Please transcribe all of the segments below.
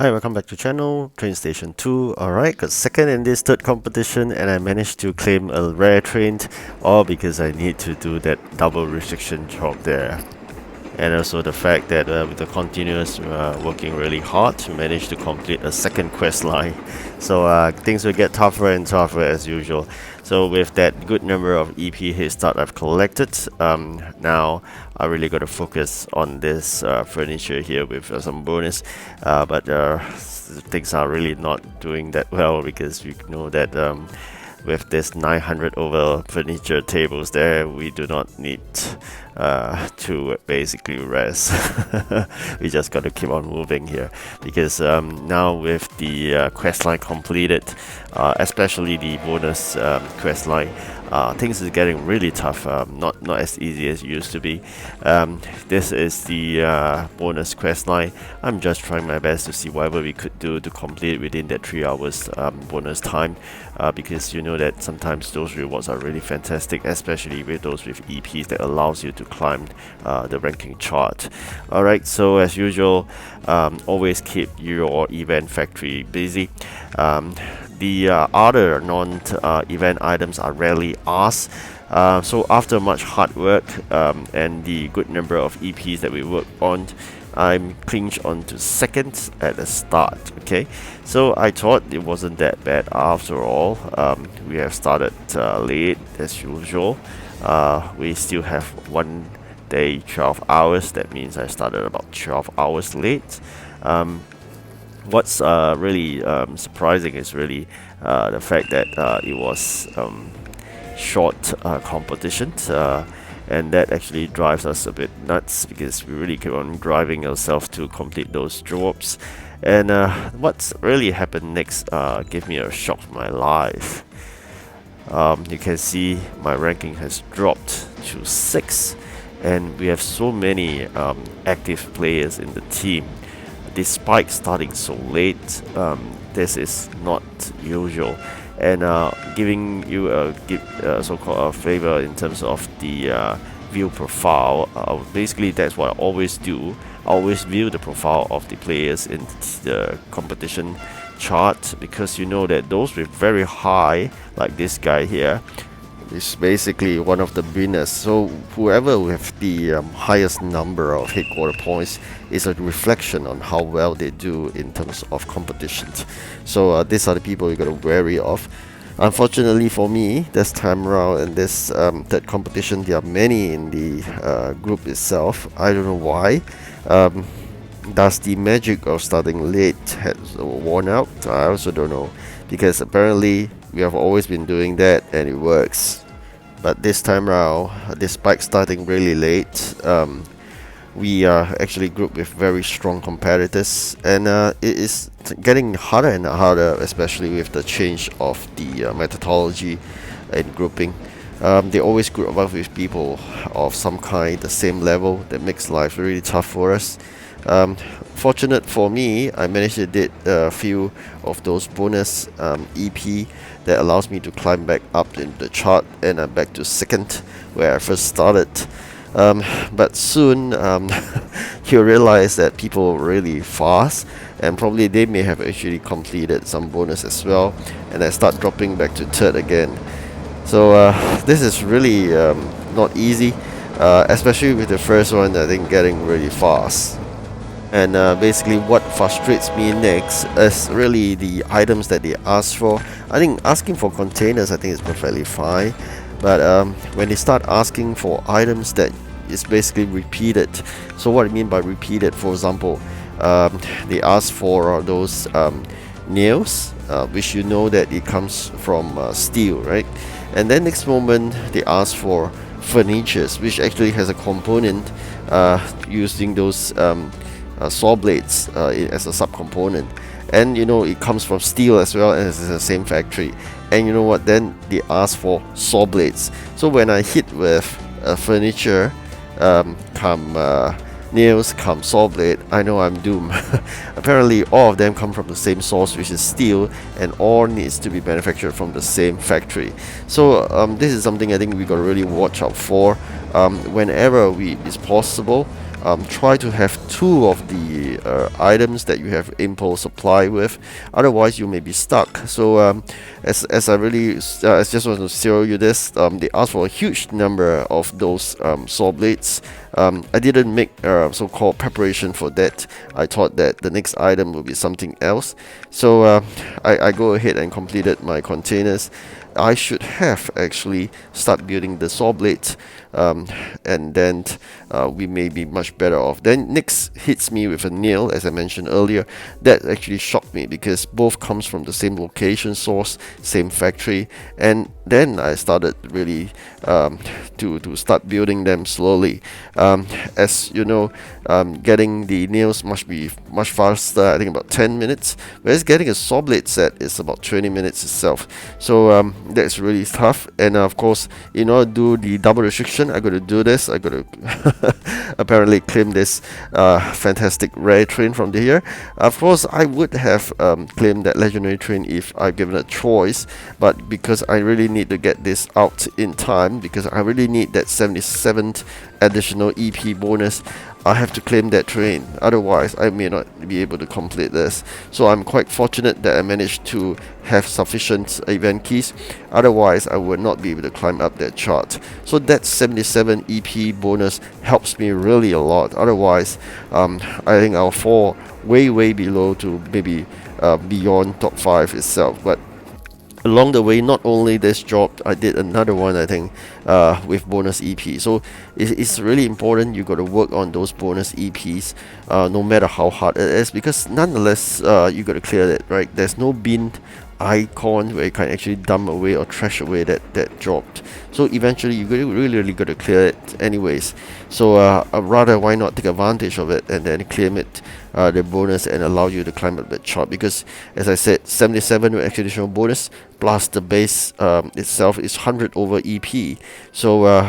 Hi, welcome back to channel, TrainStation 2. Alright, got second in this third competition and I managed to claim a rare train, all because I need to do that double restriction job there. And also the fact that with the continuous working really hard, we managed to complete a second quest line. So things will get tougher and tougher as usual. So with that good number of EP head start I've collected, now I really got to focus on this furniture here with some bonus. But things are really not doing that well because we know that with this 900 over furniture tables there, we do not need to basically rest. We just got to keep on moving here because now with the quest line completed, especially the bonus quest line, things is getting really tough, not as easy as it used to be. This is the bonus quest line. I'm just trying my best to see whatever we could do to complete within that 3 hours bonus time, because you know that sometimes those rewards are really fantastic, especially with those with EPs that allows you to climb the ranking chart. Alright, so as usual, always keep your event factory busy. The other non-event items are rarely asked. So after much hard work and the good number of EPs that we work on, I'm clinched onto second at the start. Okay, so I thought it wasn't that bad after all. We have started late as usual. We still have 1 day 12 hours. That means I started about 12 hours late. What's really surprising is really the fact that it was short competition, and that actually drives us a bit nuts because we really keep on driving ourselves to complete those jobs. And what's really happened next gave me a shock of my life. You can see my ranking has dropped to 6, and we have so many active players in the team. Despite starting so late, this is not usual. And giving you a so-called flavor in terms of the view profile, basically that's what I always do. I always view the profile of the players in the competition chart, because you know that those with very high, like this guy here, is basically one of the winners. So whoever with the highest number of headquarter points is a reflection on how well they do in terms of competitions. So these are the people you got to wary of. Unfortunately for me, this time around in this third competition, there are many in the group itself. I don't know why. Does the magic of starting late has worn out? I also don't know, because apparently we have always been doing that and it works. But this time around, despite starting really late, we are actually grouped with very strong competitors, and it is getting harder and harder, especially with the change of the methodology in grouping. They always group up with people of some kind, the same level. That makes life really tough for us. Fortunate for me, I managed to get a few of those bonus EP that allows me to climb back up in the chart, and I'm back to second where I first started. But soon you realize that people are really fast, and probably they may have actually completed some bonus as well, and I start dropping back to third again. So this is really not easy, especially with the first one, I think, getting really fast. And basically what frustrates me next is really the items that they ask for. I think asking for containers, I think, is perfectly fine. But when they start asking for items that is basically repeated. So what I mean by repeated, for example, they ask for those nails, which you know that it comes from steel, right? And then next moment they ask for furnitures, which actually has a component using those saw blades as a subcomponent, and you know it comes from steel as well, and it's the same factory. And you know what, then they ask for saw blades. So when I hit with furniture, come nails, come saw blade, I know I'm doomed. Apparently all of them come from the same source, which is steel, and all needs to be manufactured from the same factory. So this is something I think we got to really watch out for. whenever it's possible, try to have two of the items that you have impulse supply with. Otherwise, you may be stuck. So as I really I just want to show you this. They asked for a huge number of those saw blades. I didn't make so-called preparation for that. I thought that the next item will be something else. So I go ahead and completed my containers. I should have actually start building the saw blades, and then we may be much better off. Then next hits me with a nail, as I mentioned earlier. That actually shocked me because both comes from the same location source, same factory, and then I started really to start building them slowly. As you know, getting the nails must be much faster. I think about 10 minutes, whereas getting a saw blade set is about 20 minutes itself. So that's really tough. And of course, in order to do the double restriction, I got to do this. I got to apparently claim this fantastic rare train from here. Of course, I would have claimed that legendary train if I've given a choice, but because I really need to get this out in time, because I really need that 77th additional EP bonus, I have to claim that train. Otherwise, I may not be able to complete this. So I'm quite fortunate that I managed to have sufficient event keys. Otherwise, I would not be able to climb up that chart. So that 77 EP bonus helps me really a lot. Otherwise, I think I'll fall way below to maybe beyond top 5 itself. But along the way, not only this job, I did another one, I think, with bonus EP. So it's really important you got to work on those bonus EPs, no matter how hard it is, because nonetheless, you got to clear it, right? There's no bin icon where you can actually dump away or trash away that dropped. So eventually you really got to clear it anyways. So rather, why not take advantage of it and then claim it, the bonus, and allow you to climb up that chart? Because as I said, 77 with additional bonus plus the base itself is 100 over EP. So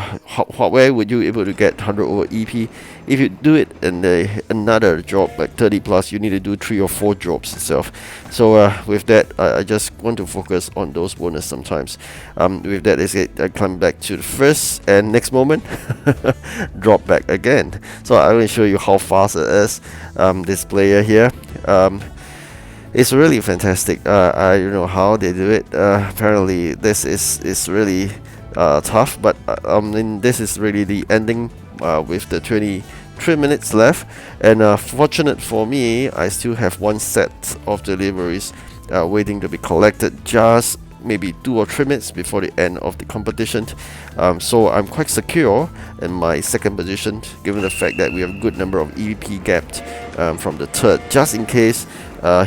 where would you able to get 100 over EP? If you do it in another job like 30 plus, you need to do 3 or 4 jobs itself. So with that, I just want to focus on those bonus sometimes. With that, I climb back to the first, and next moment drop back again. So I will show you how fast it is. This player here, it's really fantastic. I don't know how they do it. Apparently this is really tough, but this is really the ending with the 23 minutes left. And fortunate for me, I still have one set of deliveries waiting to be collected, just maybe 2 or 3 minutes before the end of the competition. So I'm quite secure in my second position, given the fact that we have a good number of EVP gapped from the third. Just in case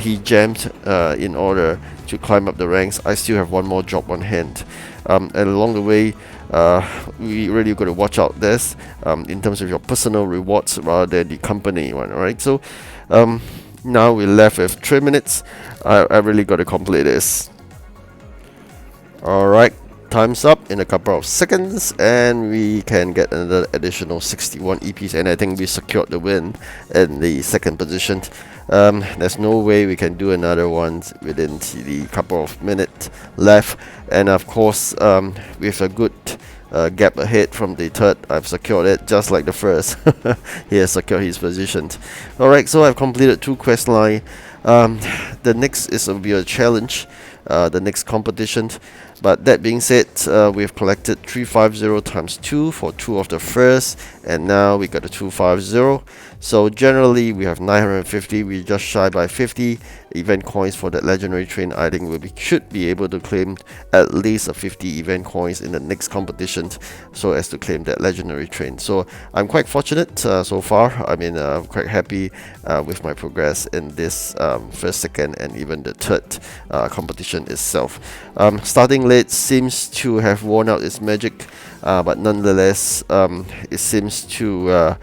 he jammed in order to climb up the ranks, I still have one more job on hand. And along the way, we really got to watch out this in terms of your personal rewards rather than the company one. Alright, so now we're left with 3 minutes. I really got to complete this. Alright, time's up in a couple of seconds, and we can get another additional 61 EPs, and I think we secured the win in the second position. There's no way we can do another one within the couple of minutes left, and of course with a good gap ahead from the third, I've secured it just like the first. He has secured his position. Alright, so I've completed 2 quest line. The next will be a challenge, the next competition. But that being said, we've collected 350 times 2 for 2 of the first, and now we got the 250. So generally we have 950. We just shy by 50 event coins for that legendary train. I think we should be able to claim at least a 50 event coins in the next competition, so as to claim that legendary train. So I'm quite fortunate so far. I mean, I'm quite happy with my progress in this first, second, and even the third competition itself. Starting late seems to have worn out its magic, but nonetheless, it seems to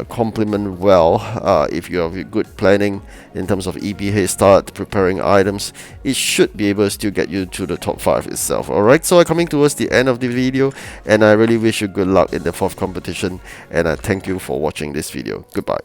complement well if you have good planning in terms of EP head start, preparing items. It should be able to still get you to the top 5 itself. Alright, so I'm coming towards the end of the video, and I really wish you good luck in the 4th competition, and I thank you for watching this video. Goodbye.